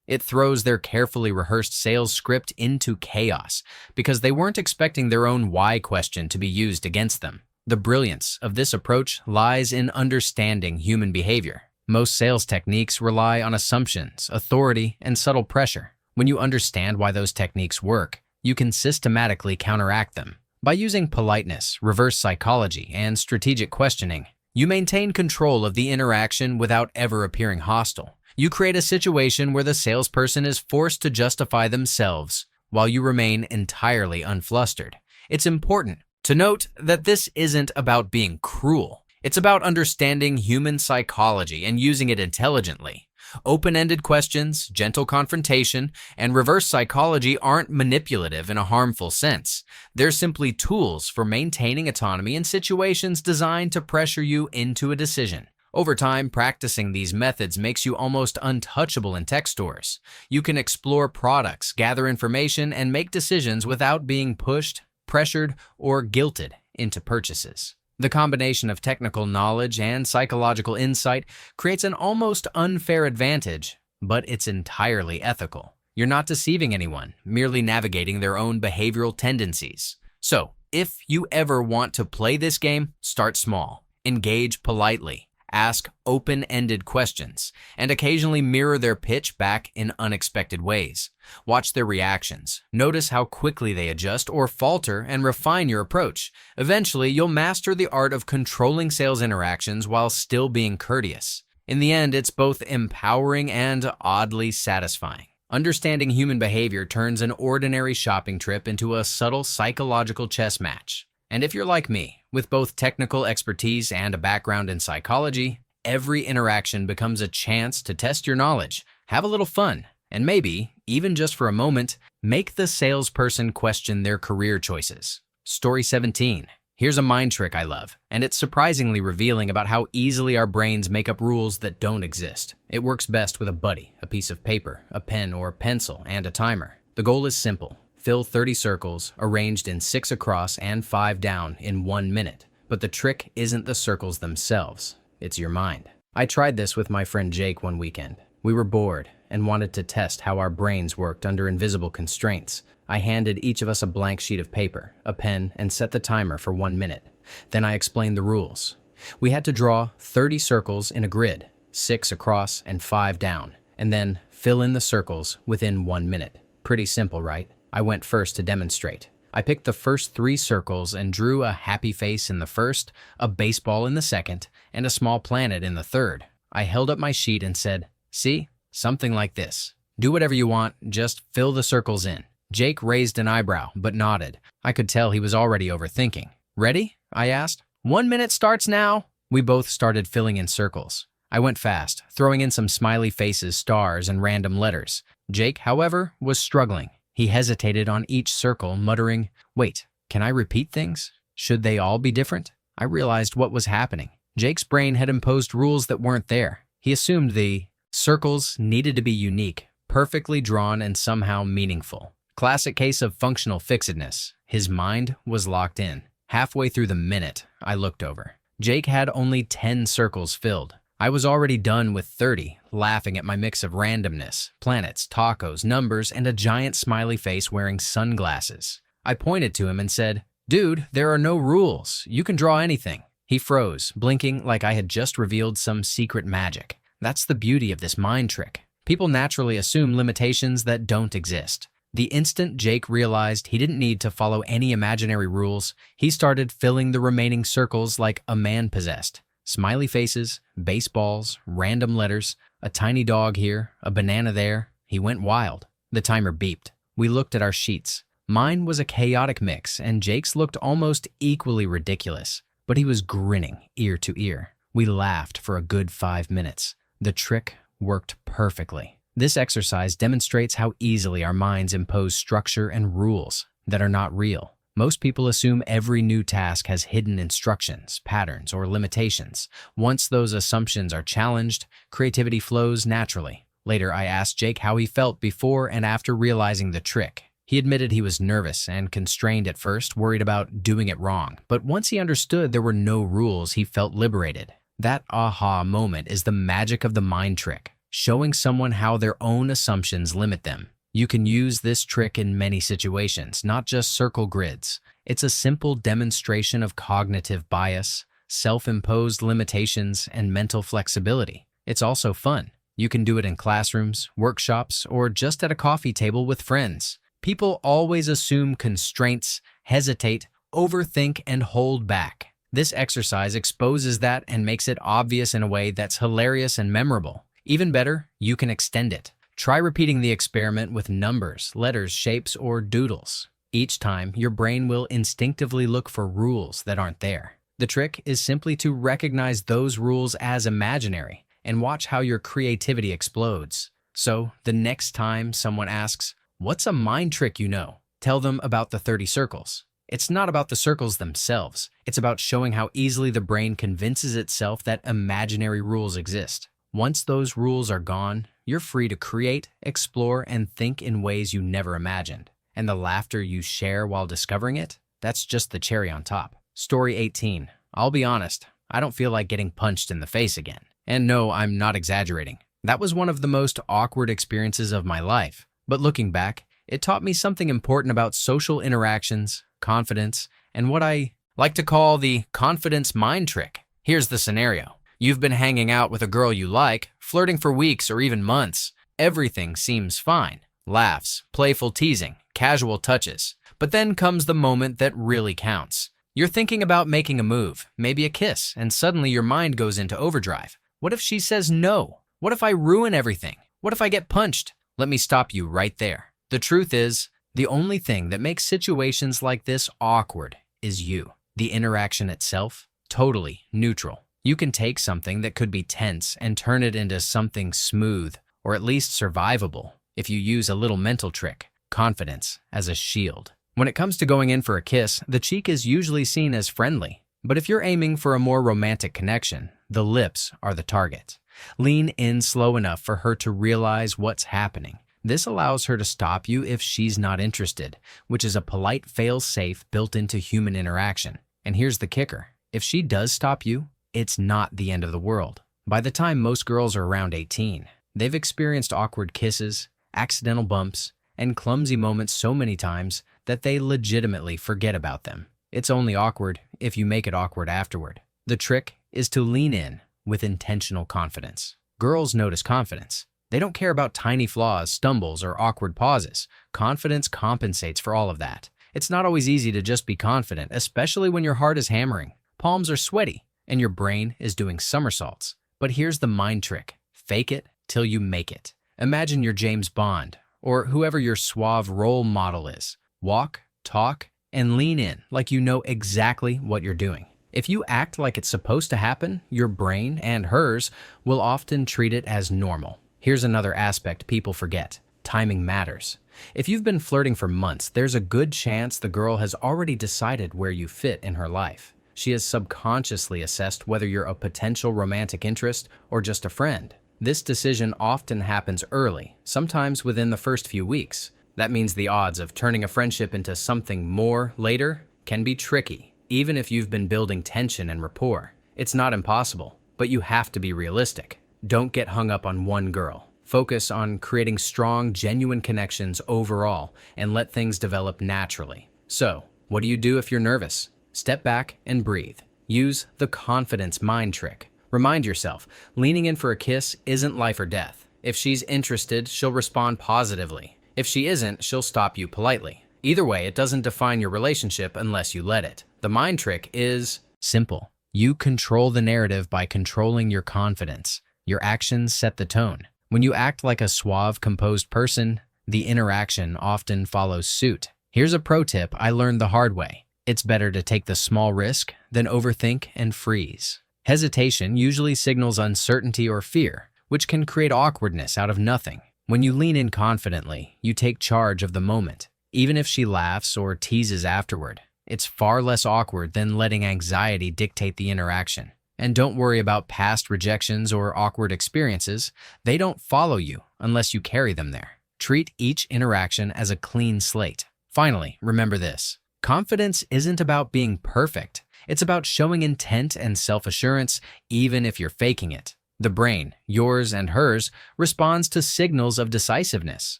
It throws their carefully rehearsed sales script into chaos because they weren't expecting their own why question to be used against them. The brilliance of this approach lies in understanding human behavior. Most sales techniques rely on assumptions, authority, and subtle pressure. When you understand why those techniques work, you can systematically counteract them. By using politeness, reverse psychology, and strategic questioning, you maintain control of the interaction without ever appearing hostile. You create a situation where the salesperson is forced to justify themselves while you remain entirely unflustered. It's important to note that this isn't about being cruel. It's about understanding human psychology and using it intelligently. Open-ended questions, gentle confrontation, and reverse psychology aren't manipulative in a harmful sense. They're simply tools for maintaining autonomy in situations designed to pressure you into a decision. Over time, practicing these methods makes you almost untouchable in tech stores. You can explore products, gather information, and make decisions without being pushed, pressured, or guilted into purchases. The combination of technical knowledge and psychological insight creates an almost unfair advantage, but it's entirely ethical. You're not deceiving anyone, merely navigating their own behavioral tendencies. So, if you ever want to play this game, start small. Engage politely. Ask open-ended questions, and occasionally mirror their pitch back in unexpected ways. Watch their reactions. Notice how quickly they adjust or falter and refine your approach. Eventually, you'll master the art of controlling sales interactions while still being courteous. In the end, it's both empowering and oddly satisfying. Understanding human behavior turns an ordinary shopping trip into a subtle psychological chess match. And if you're like me, with both technical expertise and a background in psychology, every interaction becomes a chance to test your knowledge, have a little fun, and maybe, even just for a moment, make the salesperson question their career choices. Story 17. Here's a mind trick I love, and it's surprisingly revealing about how easily our brains make up rules that don't exist. It works best with a buddy, a piece of paper, a pen or pencil, and a timer. The goal is simple. Fill 30 circles, arranged in 6 across and 5 down in 1 minute. But the trick isn't the circles themselves, it's your mind. I tried this with my friend Jake one weekend. We were bored and wanted to test how our brains worked under invisible constraints. I handed each of us a blank sheet of paper, a pen, and set the timer for 1 minute. Then I explained the rules. We had to draw 30 circles in a grid, 6 across and 5 down, and then fill in the circles within 1 minute. Pretty simple, right? I went first to demonstrate. I picked the first 3 circles and drew a happy face in the first, a baseball in the second, and a small planet in the third. I held up my sheet and said, "See? Something like this. Do whatever you want, just fill the circles in." Jake raised an eyebrow, but nodded. I could tell he was already overthinking. "Ready?" I asked. 1 minute starts now." We both started filling in circles. I went fast, throwing in some smiley faces, stars, and random letters. Jake, however, was struggling. He hesitated on each circle, muttering, "Wait, can I repeat things? Should they all be different?" I realized what was happening. Jake's brain had imposed rules that weren't there. He assumed the circles needed to be unique, perfectly drawn, and somehow meaningful. Classic case of functional fixedness. His mind was locked in. Halfway through the minute, I looked over. Jake had only 10 circles filled. I was already done with 30, laughing at my mix of randomness, planets, tacos, numbers, and a giant smiley face wearing sunglasses. I pointed to him and said, "Dude, there are no rules. You can draw anything." He froze, blinking like I had just revealed some secret magic. That's the beauty of this mind trick. People naturally assume limitations that don't exist. The instant Jake realized he didn't need to follow any imaginary rules, he started filling the remaining circles like a man possessed. Smiley faces, baseballs, random letters, a tiny dog here, a banana there. He went wild. The timer beeped. We looked at our sheets. Mine was a chaotic mix, and Jake's looked almost equally ridiculous, but he was grinning ear to ear. We laughed for a good 5 minutes. The trick worked perfectly. This exercise demonstrates how easily our minds impose structure and rules that are not real. Most people assume every new task has hidden instructions, patterns, or limitations. Once those assumptions are challenged, creativity flows naturally. Later, I asked Jake how he felt before and after realizing the trick. He admitted he was nervous and constrained at first, worried about doing it wrong. But once he understood there were no rules, he felt liberated. That aha moment is the magic of the mind trick, showing someone how their own assumptions limit them. You can use this trick in many situations, not just circle grids. It's a simple demonstration of cognitive bias, self-imposed limitations, and mental flexibility. It's also fun. You can do it in classrooms, workshops, or just at a coffee table with friends. People always assume constraints, hesitate, overthink, and hold back. This exercise exposes that and makes it obvious in a way that's hilarious and memorable. Even better, you can extend it. Try repeating the experiment with numbers, letters, shapes, or doodles. Each time, your brain will instinctively look for rules that aren't there. The trick is simply to recognize those rules as imaginary and watch how your creativity explodes. So, the next time someone asks, "What's a mind trick you know?" tell them about the 30 circles. It's not about the circles themselves. It's about showing how easily the brain convinces itself that imaginary rules exist. Once those rules are gone, you're free to create, explore, and think in ways you never imagined. And the laughter you share while discovering it, that's just the cherry on top. Story 18. I'll be honest, I don't feel like getting punched in the face again. And no, I'm not exaggerating. That was one of the most awkward experiences of my life. But looking back, it taught me something important about social interactions, confidence, and what I like to call the confidence mind trick. Here's the scenario. You've been hanging out with a girl you like, flirting for weeks or even months. Everything seems fine. Laughs, playful teasing, casual touches. But then comes the moment that really counts. You're thinking about making a move, maybe a kiss, and suddenly your mind goes into overdrive. What if she says no? What if I ruin everything? What if I get punched? Let me stop you right there. The truth is, the only thing that makes situations like this awkward is you. The interaction itself, totally neutral. You can take something that could be tense and turn it into something smooth, or at least survivable, if you use a little mental trick, confidence as a shield. When it comes to going in for a kiss, the cheek is usually seen as friendly. But if you're aiming for a more romantic connection, the lips are the target. Lean in slow enough for her to realize what's happening. This allows her to stop you if she's not interested, which is a polite fail-safe built into human interaction. And here's the kicker. If she does stop you, it's not the end of the world. By the time most girls are around 18, they've experienced awkward kisses, accidental bumps, and clumsy moments so many times that they legitimately forget about them. It's only awkward if you make it awkward afterward. The trick is to lean in with intentional confidence. Girls notice confidence. They don't care about tiny flaws, stumbles, or awkward pauses. Confidence compensates for all of that. It's not always easy to just be confident, especially when your heart is hammering, palms are sweaty, and your brain is doing somersaults. But here's the mind trick. Fake it till you make it. Imagine you're James Bond, or whoever your suave role model is. Walk, talk, and lean in like you know exactly what you're doing. If you act like it's supposed to happen, your brain and hers will often treat it as normal. Here's another aspect people forget. Timing matters. If you've been flirting for months, there's a good chance the girl has already decided where you fit in her life. She has subconsciously assessed whether you're a potential romantic interest or just a friend. This decision often happens early, sometimes within the first few weeks. That means the odds of turning a friendship into something more later can be tricky, even if you've been building tension and rapport. It's not impossible, but you have to be realistic. Don't get hung up on one girl. Focus on creating strong, genuine connections overall and let things develop naturally. So, what do you do if you're nervous? Step back and breathe. Use the confidence mind trick. Remind yourself, leaning in for a kiss isn't life or death. If she's interested, she'll respond positively. If she isn't, she'll stop you politely. Either way, it doesn't define your relationship unless you let it. The mind trick is simple. You control the narrative by controlling your confidence. Your actions set the tone. When you act like a suave, composed person, the interaction often follows suit. Here's a pro tip I learned the hard way. It's better to take the small risk than overthink and freeze. Hesitation usually signals uncertainty or fear, which can create awkwardness out of nothing. When you lean in confidently, you take charge of the moment. Even if she laughs or teases afterward, it's far less awkward than letting anxiety dictate the interaction. And don't worry about past rejections or awkward experiences. They don't follow you unless you carry them there. Treat each interaction as a clean slate. Finally, remember this. Confidence isn't about being perfect. It's about showing intent and self-assurance, even if you're faking it. The brain, yours and hers, responds to signals of decisiveness.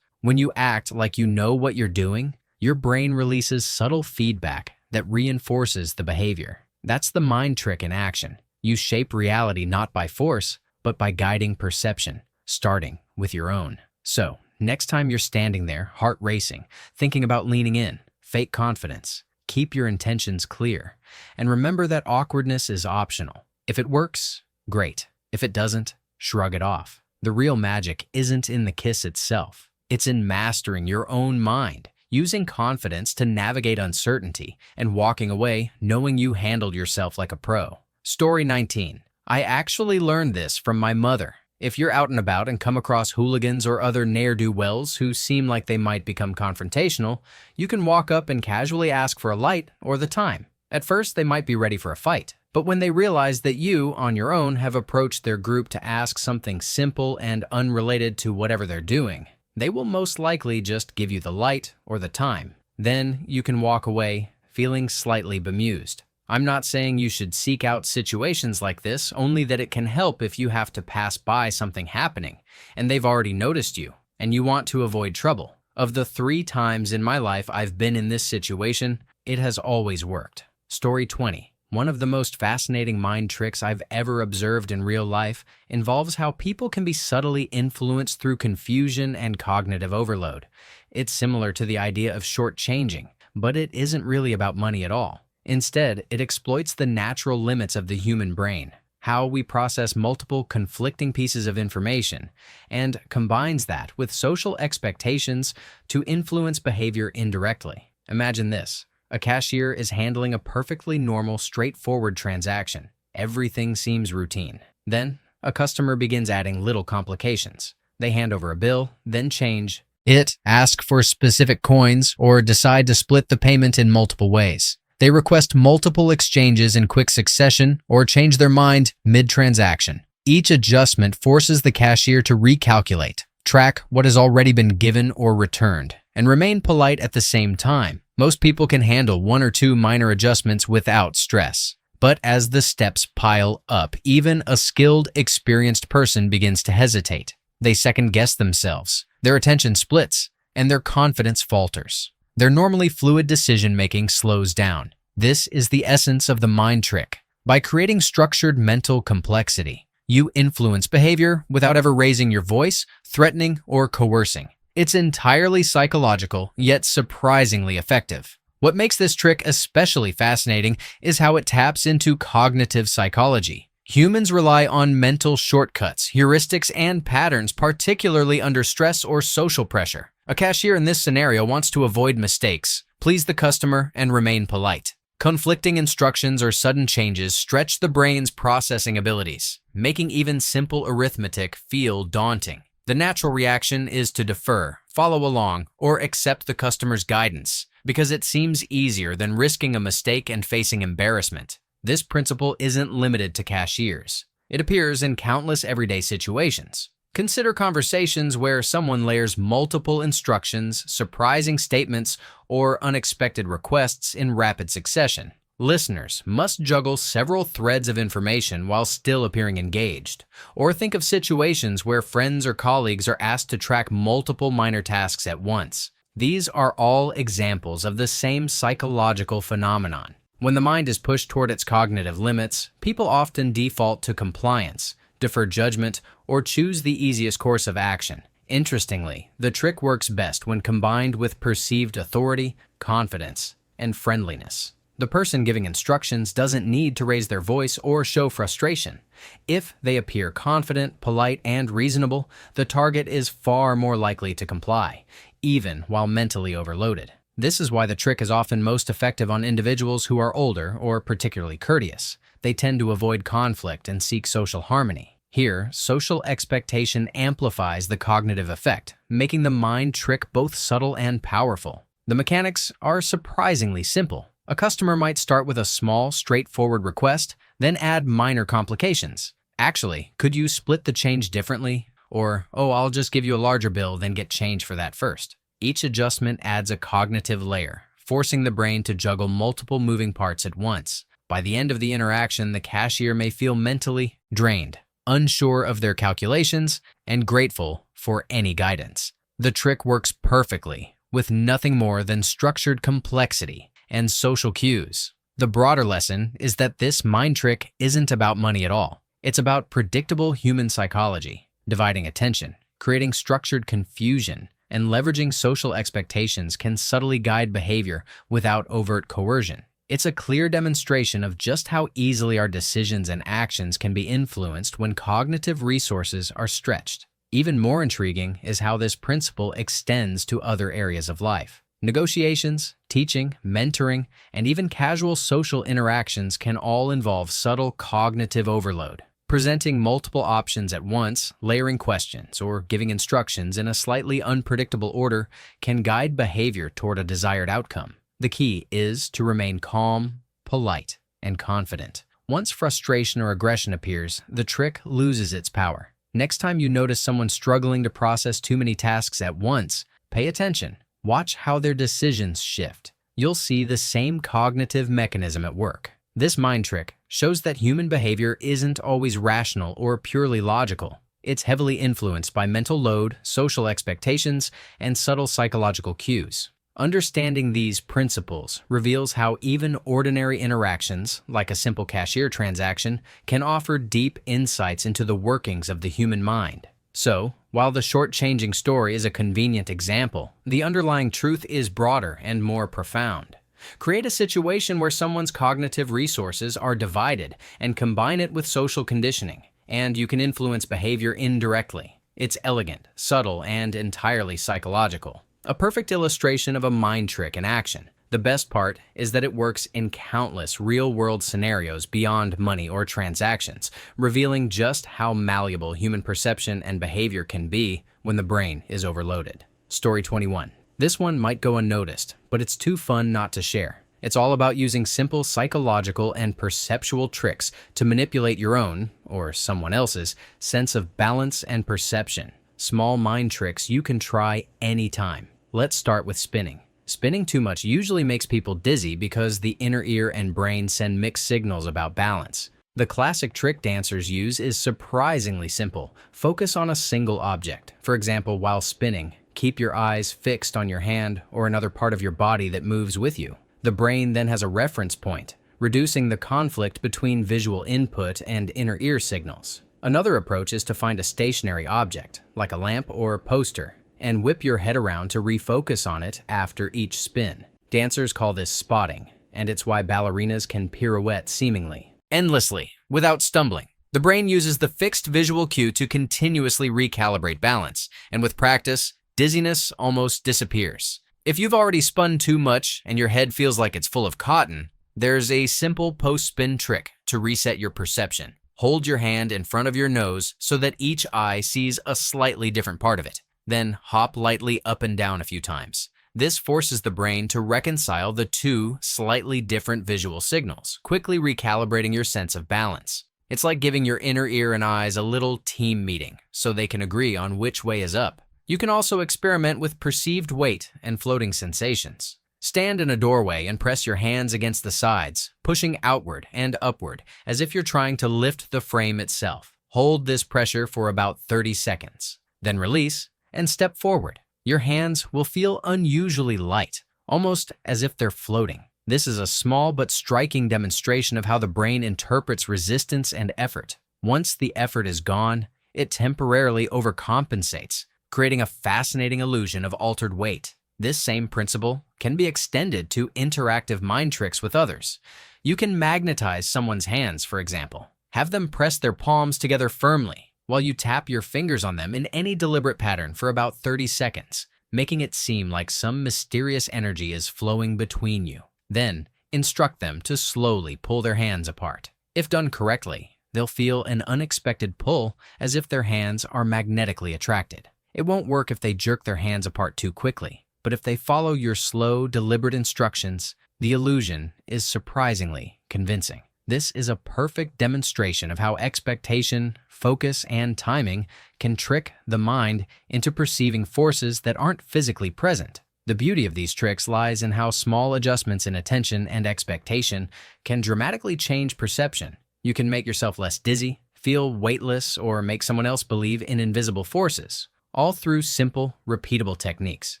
When you act like you know what you're doing, your brain releases subtle feedback that reinforces the behavior. That's the mind trick in action. You shape reality not by force, but by guiding perception, starting with your own. So, next time you're standing there, heart racing, thinking about leaning in, fake confidence, keep your intentions clear. And remember that awkwardness is optional. If it works, great. If it doesn't, shrug it off. The real magic isn't in the kiss itself. It's in mastering your own mind, using confidence to navigate uncertainty, and walking away knowing you handled yourself like a pro. Story 19. I actually learned this from my mother. If you're out and about and come across hooligans or other ne'er-do-wells who seem like they might become confrontational, you can walk up and casually ask for a light or the time. At first, they might be ready for a fight, but when they realize that you, on your own, have approached their group to ask something simple and unrelated to whatever they're doing, they will most likely just give you the light or the time. Then you can walk away feeling slightly bemused. I'm not saying you should seek out situations like this, only that it can help if you have to pass by something happening and they've already noticed you and you want to avoid trouble. Of the 3 times in my life I've been in this situation, it has always worked. Story 20. One of the most fascinating mind tricks I've ever observed in real life involves how people can be subtly influenced through confusion and cognitive overload. It's similar to the idea of shortchanging, but it isn't really about money at all. Instead, it exploits the natural limits of the human brain, how we process multiple conflicting pieces of information, and combines that with social expectations to influence behavior indirectly. Imagine this. A cashier is handling a perfectly normal, straightforward transaction. Everything seems routine. Then, a customer begins adding little complications. They hand over a bill, then change it, ask for specific coins, or decide to split the payment in multiple ways. They request multiple exchanges in quick succession or change their mind mid-transaction. Each adjustment forces the cashier to recalculate, track what has already been given or returned, and remain polite at the same time. Most people can handle 1 or 2 minor adjustments without stress. But as the steps pile up, even a skilled, experienced person begins to hesitate. They second-guess themselves, their attention splits, and their confidence falters. Their normally fluid decision-making slows down. This is the essence of the mind trick. By creating structured mental complexity, you influence behavior without ever raising your voice, threatening, or coercing. It's entirely psychological, yet surprisingly effective. What makes this trick especially fascinating is how it taps into cognitive psychology. Humans rely on mental shortcuts, heuristics, and patterns, particularly under stress or social pressure. A cashier in this scenario wants to avoid mistakes, please the customer, and remain polite. Conflicting instructions or sudden changes stretch the brain's processing abilities, making even simple arithmetic feel daunting. The natural reaction is to defer, follow along, or accept the customer's guidance, because it seems easier than risking a mistake and facing embarrassment. This principle isn't limited to cashiers. It appears in countless everyday situations. Consider conversations where someone layers multiple instructions, surprising statements, or unexpected requests in rapid succession. Listeners must juggle several threads of information while still appearing engaged. Or think of situations where friends or colleagues are asked to track multiple minor tasks at once. These are all examples of the same psychological phenomenon. When the mind is pushed toward its cognitive limits, people often default to compliance, defer judgment, or choose the easiest course of action. Interestingly, the trick works best when combined with perceived authority, confidence, and friendliness. The person giving instructions doesn't need to raise their voice or show frustration. If they appear confident, polite, and reasonable, the target is far more likely to comply, even while mentally overloaded. This is why the trick is often most effective on individuals who are older or particularly courteous. They tend to avoid conflict and seek social harmony. Here, social expectation amplifies the cognitive effect, making the mind trick both subtle and powerful. The mechanics are surprisingly simple. A customer might start with a small, straightforward request, then add minor complications. Actually, could you split the change differently? Or, oh, I'll just give you a larger bill, then get change for that first. Each adjustment adds a cognitive layer, forcing the brain to juggle multiple moving parts at once. By the end of the interaction, the cashier may feel mentally drained, unsure of their calculations, and grateful for any guidance. The trick works perfectly, with nothing more than structured complexity and social cues. The broader lesson is that this mind trick isn't about money at all. It's about predictable human psychology, dividing attention, creating structured confusion, and leveraging social expectations can subtly guide behavior without overt coercion. It's a clear demonstration of just how easily our decisions and actions can be influenced when cognitive resources are stretched. Even more intriguing is how this principle extends to other areas of life. Negotiations, teaching, mentoring, and even casual social interactions can all involve subtle cognitive overload. Presenting multiple options at once, layering questions, or giving instructions in a slightly unpredictable order can guide behavior toward a desired outcome. The key is to remain calm, polite, and confident. Once frustration or aggression appears, the trick loses its power. Next time you notice someone struggling to process too many tasks at once, pay attention. Watch how their decisions shift. You'll see the same cognitive mechanism at work. This mind trick shows that human behavior isn't always rational or purely logical. It's heavily influenced by mental load, social expectations, and subtle psychological cues. Understanding these principles reveals how even ordinary interactions, like a simple cashier transaction, can offer deep insights into the workings of the human mind. So, while the short-changing story is a convenient example, the underlying truth is broader and more profound. Create a situation where someone's cognitive resources are divided and combine it with social conditioning, and you can influence behavior indirectly. It's elegant, subtle, and entirely psychological. A perfect illustration of a mind trick in action. The best part is that it works in countless real-world scenarios beyond money or transactions, revealing just how malleable human perception and behavior can be when the brain is overloaded. Story 21. This one might go unnoticed, but it's too fun not to share. It's all about using simple psychological and perceptual tricks to manipulate your own, or someone else's, sense of balance and perception. Small mind tricks you can try anytime. Let's start with spinning. Spinning too much usually makes people dizzy because the inner ear and brain send mixed signals about balance. The classic trick dancers use is surprisingly simple. Focus on a single object. For example, while spinning, keep your eyes fixed on your hand or another part of your body that moves with you. The brain then has a reference point, reducing the conflict between visual input and inner ear signals. Another approach is to find a stationary object, like a lamp or poster, and whip your head around to refocus on it after each spin. Dancers call this spotting, and it's why ballerinas can pirouette seemingly endlessly without stumbling. The brain uses the fixed visual cue to continuously recalibrate balance, and with practice, dizziness almost disappears. If you've already spun too much and your head feels like it's full of cotton, there's a simple post-spin trick to reset your perception. Hold your hand in front of your nose so that each eye sees a slightly different part of it. Then hop lightly up and down a few times. This forces the brain to reconcile the two slightly different visual signals, quickly recalibrating your sense of balance. It's like giving your inner ear and eyes a little team meeting so they can agree on which way is up. You can also experiment with perceived weight and floating sensations. Stand in a doorway and press your hands against the sides, pushing outward and upward as if you're trying to lift the frame itself. Hold this pressure for about 30 seconds. Then release and step forward. Your hands will feel unusually light, almost as if they're floating. This is a small but striking demonstration of how the brain interprets resistance and effort. Once the effort is gone, it temporarily overcompensates, creating a fascinating illusion of altered weight. This same principle can be extended to interactive mind tricks with others. You can magnetize someone's hands, for example. Have them press their palms together firmly while you tap your fingers on them in any deliberate pattern for about 30 seconds, making it seem like some mysterious energy is flowing between you. Then, instruct them to slowly pull their hands apart. If done correctly, they'll feel an unexpected pull as if their hands are magnetically attracted. It won't work if they jerk their hands apart too quickly, but if they follow your slow, deliberate instructions, the illusion is surprisingly convincing. This is a perfect demonstration of how expectation, focus, and timing can trick the mind into perceiving forces that aren't physically present. The beauty of these tricks lies in how small adjustments in attention and expectation can dramatically change perception. You can make yourself less dizzy, feel weightless, or make someone else believe in invisible forces, all through simple, repeatable techniques.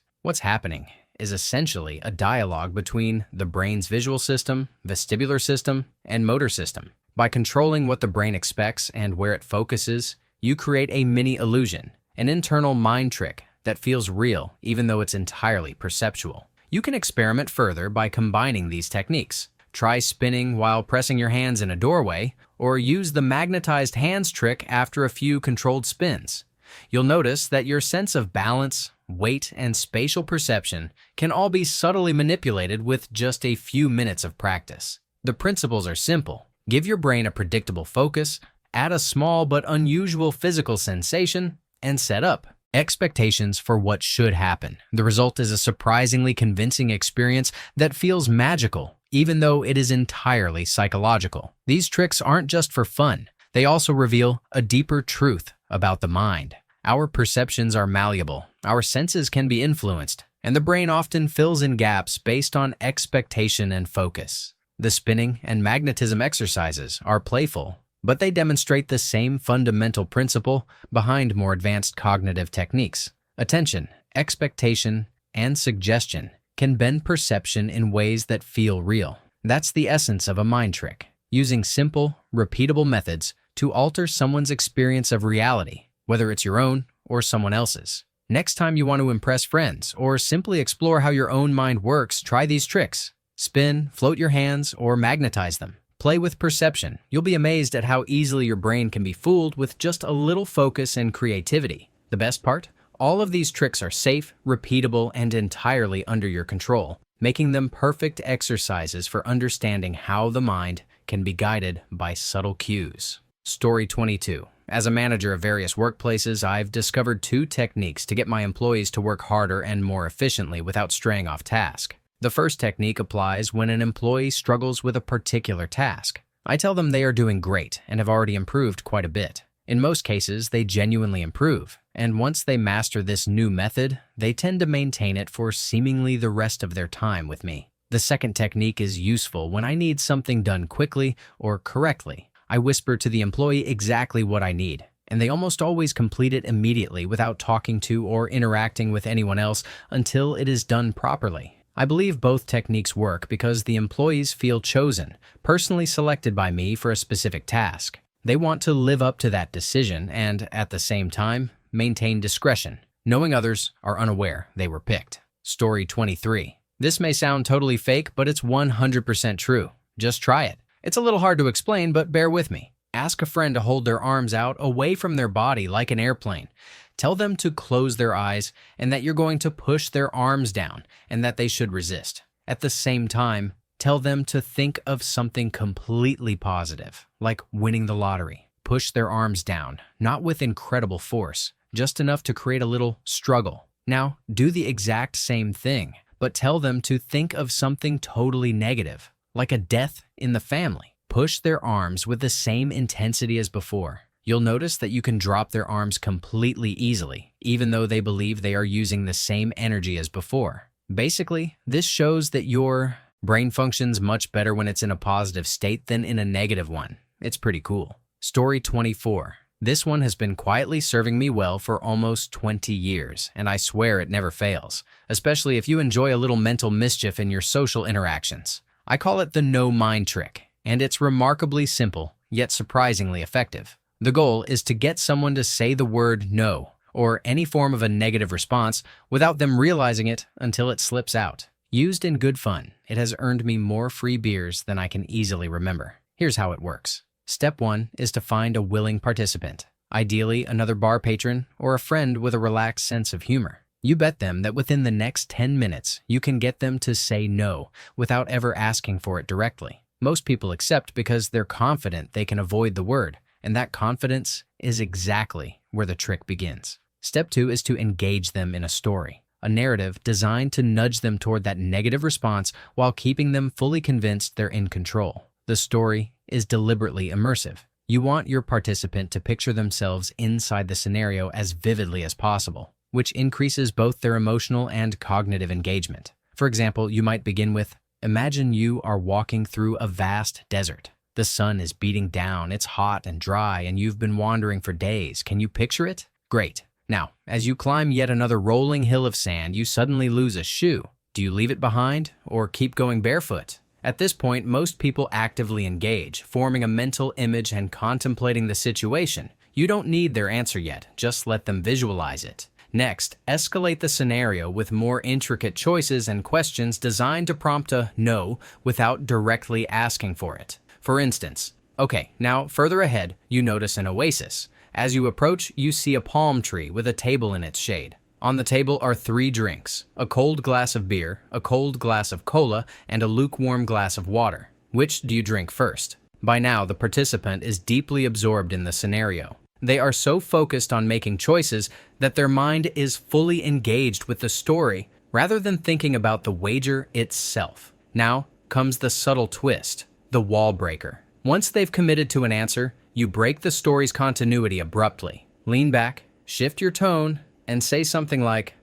What's happening is essentially a dialogue between the brain's visual system, vestibular system, and motor system. By controlling what the brain expects and where it focuses, you create a mini illusion, an internal mind trick that feels real even though it's entirely perceptual. You can experiment further by combining these techniques. Try spinning while pressing your hands in a doorway, or use the magnetized hands trick after a few controlled spins. You'll notice that your sense of balance, weight, and spatial perception can all be subtly manipulated with just a few minutes of practice. The principles are simple. Give your brain a predictable focus, add a small but unusual physical sensation, and set up expectations for what should happen. The result is a surprisingly convincing experience that feels magical, even though it is entirely psychological. These tricks aren't just for fun. They also reveal a deeper truth about the mind. Our perceptions are malleable, our senses can be influenced, and the brain often fills in gaps based on expectation and focus. The spinning and magnetism exercises are playful, but they demonstrate the same fundamental principle behind more advanced cognitive techniques. Attention, expectation, and suggestion can bend perception in ways that feel real. That's the essence of a mind trick, using simple, repeatable methods to alter someone's experience of reality, whether it's your own or someone else's. Next time you want to impress friends or simply explore how your own mind works, try these tricks. Spin, float your hands, or magnetize them. Play with perception. You'll be amazed at how easily your brain can be fooled with just a little focus and creativity. The best part? All of these tricks are safe, repeatable, and entirely under your control, making them perfect exercises for understanding how the mind can be guided by subtle cues. Story 22. As a manager of various workplaces, I've discovered 2 techniques to get my employees to work harder and more efficiently without straying off task. The first technique applies when an employee struggles with a particular task. I tell them they are doing great and have already improved quite a bit. In most cases, they genuinely improve, and once they master this new method, they tend to maintain it for seemingly the rest of their time with me. The second technique is useful when I need something done quickly or correctly. I whisper to the employee exactly what I need, and they almost always complete it immediately without talking to or interacting with anyone else until it is done properly. I believe both techniques work because the employees feel chosen, personally selected by me for a specific task. They want to live up to that decision and, at the same time, maintain discretion, knowing others are unaware they were picked. Story 23. This may sound totally fake, but it's 100% true. Just try it. It's a little hard to explain, but bear with me. Ask a friend to hold their arms out away from their body like an airplane. Tell them to close their eyes and that you're going to push their arms down and that they should resist. At the same time, tell them to think of something completely positive, like winning the lottery. Push their arms down, not with incredible force, just enough to create a little struggle. Now, do the exact same thing, but tell them to think of something totally negative, like a death in the family. Push their arms with the same intensity as before. You'll notice that you can drop their arms completely easily, even though they believe they are using the same energy as before. Basically, this shows that your brain functions much better when it's in a positive state than in a negative one. It's pretty cool. Story 24. This one has been quietly serving me well for almost 20 years, and I swear it never fails, especially if you enjoy a little mental mischief in your social interactions. I call it the no mind trick, and it's remarkably simple, yet surprisingly effective. The goal is to get someone to say the word no, or any form of a negative response without them realizing it until it slips out. Used in good fun, it has earned me more free beers than I can easily remember. Here's how it works. Step 1 is to find a willing participant, ideally another bar patron or a friend with a relaxed sense of humor. You bet them that within the next 10 minutes, you can get them to say no without ever asking for it directly. Most people accept because they're confident they can avoid the word, and that confidence is exactly where the trick begins. Step 2 is to engage them in a story, a narrative designed to nudge them toward that negative response while keeping them fully convinced they're in control. The story is deliberately immersive. You want your participant to picture themselves inside the scenario as vividly as possible, which increases both their emotional and cognitive engagement. For example, you might begin with, imagine you are walking through a vast desert. The sun is beating down, it's hot and dry, and you've been wandering for days. Can you picture it? Great. Now, as you climb yet another rolling hill of sand, you suddenly lose a shoe. Do you leave it behind or keep going barefoot? At this point, most people actively engage, forming a mental image and contemplating the situation. You don't need their answer yet, just let them visualize it. Next, escalate the scenario with more intricate choices and questions designed to prompt a no without directly asking for it. For instance, okay, now further ahead, you notice an oasis. As you approach, you see a palm tree with a table in its shade. On the table are 3 drinks, a cold glass of beer, a cold glass of cola, and a lukewarm glass of water. Which do you drink first? By now, the participant is deeply absorbed in the scenario. They are so focused on making choices that their mind is fully engaged with the story rather than thinking about the wager itself. Now comes the subtle twist, the wall breaker. Once they've committed to an answer, you break the story's continuity abruptly. Lean back, shift your tone, and say something like,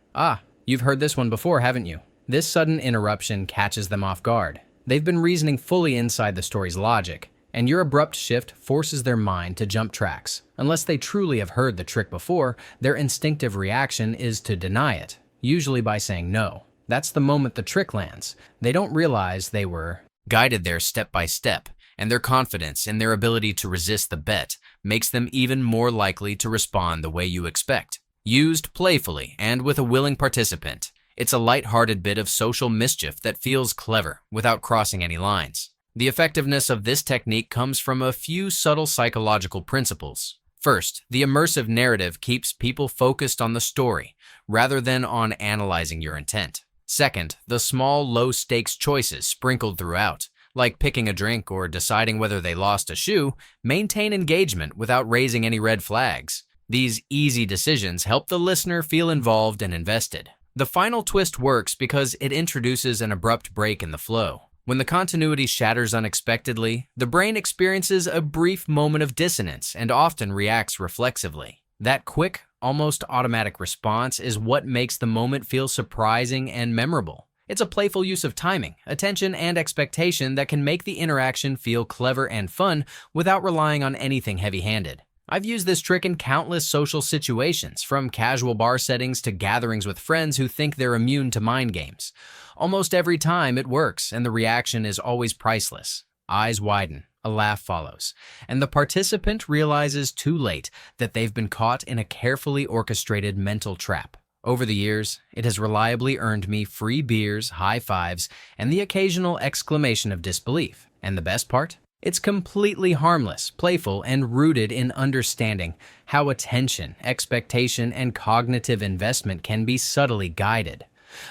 you've heard this one before, haven't you? This sudden interruption catches them off guard. They've been reasoning fully inside the story's logic, and your abrupt shift forces their mind to jump tracks. Unless they truly have heard the trick before, their instinctive reaction is to deny it, usually by saying no. That's the moment the trick lands. They don't realize they were guided there step by step, and their confidence in their ability to resist the bet makes them even more likely to respond the way you expect. Used playfully and with a willing participant, it's a light-hearted bit of social mischief that feels clever without crossing any lines. The effectiveness of this technique comes from a few subtle psychological principles. First, the immersive narrative keeps people focused on the story rather than on analyzing your intent. Second, the small, low-stakes choices sprinkled throughout, like picking a drink or deciding whether they lost a shoe, maintain engagement without raising any red flags. These easy decisions help the listener feel involved and invested. The final twist works because it introduces an abrupt break in the flow. When the continuity shatters unexpectedly, the brain experiences a brief moment of dissonance and often reacts reflexively. That quick, almost automatic response is what makes the moment feel surprising and memorable. It's a playful use of timing, attention, and expectation that can make the interaction feel clever and fun without relying on anything heavy-handed. I've used this trick in countless social situations, from casual bar settings to gatherings with friends who think they're immune to mind games. Almost every time it works, and the reaction is always priceless. Eyes widen, a laugh follows, and the participant realizes too late that they've been caught in a carefully orchestrated mental trap. Over the years, it has reliably earned me free beers, high fives, and the occasional exclamation of disbelief. And the best part? It's completely harmless, playful, and rooted in understanding how attention, expectation, and cognitive investment can be subtly guided.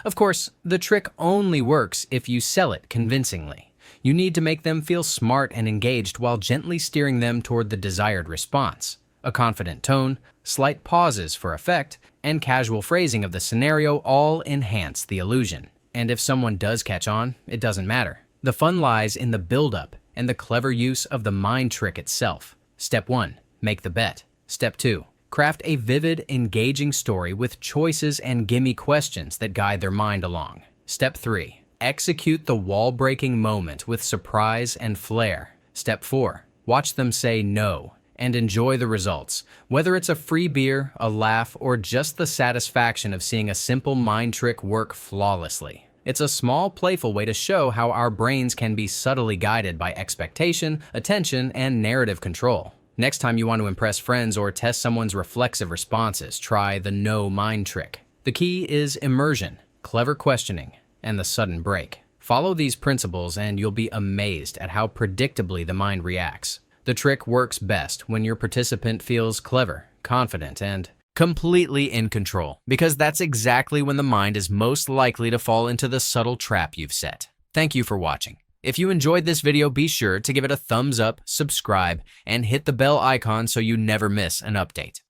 Of course, the trick only works if you sell it convincingly. You need to make them feel smart and engaged while gently steering them toward the desired response. A confident tone, slight pauses for effect, and casual phrasing of the scenario all enhance the illusion. And if someone does catch on, it doesn't matter. The fun lies in the build-up and the clever use of the mind trick itself. Step 1. Make the bet. Step 2. Craft a vivid, engaging story with choices and gimme questions that guide their mind along. Step 3. Execute the wall-breaking moment with surprise and flair. Step 4. Watch them say no and enjoy the results, whether it's a free beer, a laugh, or just the satisfaction of seeing a simple mind trick work flawlessly. It's a small, playful way to show how our brains can be subtly guided by expectation, attention, and narrative control. Next time you want to impress friends or test someone's reflexive responses, try the no mind trick. The key is immersion, clever questioning, and the sudden break. Follow these principles and you'll be amazed at how predictably the mind reacts. The trick works best when your participant feels clever, confident, and completely in control, because that's exactly when the mind is most likely to fall into the subtle trap you've set. Thank you for watching. If you enjoyed this video, be sure to give it a thumbs up, subscribe, and hit the bell icon so you never miss an update.